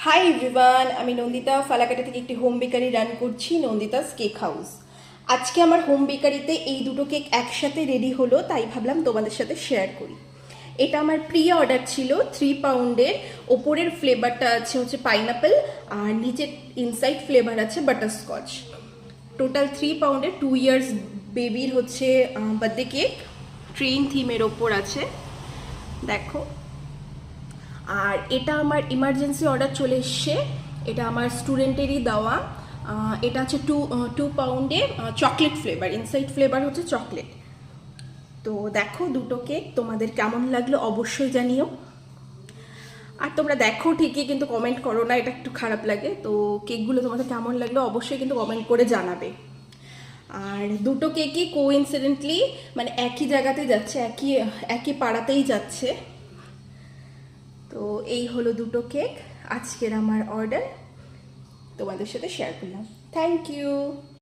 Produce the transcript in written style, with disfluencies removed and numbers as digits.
Hi everyone, আমি নন্দিতা ফালাকাটা থেকে একটি হোম বেকারি রান করছি, নন্দিতাস কেক হাউস। আজকে আমার হোম বেকারিতে এই দুটো কেক একসাথে রেডি হলো, তাই ভাবলাম তোমাদের সাথে শেয়ার করি। এটা আমার প্রি অর্ডার ছিল 3 পাউন্ডের। ওপরের ফ্লেভারটা আছে হচ্ছে পাইনাপেল, আর নিচের ইনসাইড ফ্লেভার আছে বাটারস্কচ। টোটাল 3 পাউন্ডের 2 ইয়ার্স বেবির হচ্ছে বার্থডে কেক। ট্রেন থিমের ওপর আছে, দেখো। আর এটা আমার ইমার্জেন্সি অর্ডার চলে এসছে, এটা আমার স্টুডেন্টেরই দেওয়া। এটা হচ্ছে টু পাউন্ডে চকলেট ফ্লেভার, ইনসাইড ফ্লেভার হচ্ছে চকলেট। তো দেখো দুটো কেক, তোমাদের কেমন লাগলো অবশ্যই জানিও। আর তোমরা দেখো ঠিকই, কিন্তু কমেন্ট করো না, এটা একটু খারাপ লাগে। তো কেকগুলো তোমাদের কেমন লাগলো অবশ্যই কিন্তু কমেন্ট করে জানাবে। আর দুটো কেকই কোইন্সিডেন্টলি মানে একই জায়গাতেই যাচ্ছে, একই একই পাড়াতেই যাচ্ছে। তো এই হলো দুটো কেক, আজকের আমার অর্ডার তোমাদের সাথে শেয়ার করলাম। Thank you.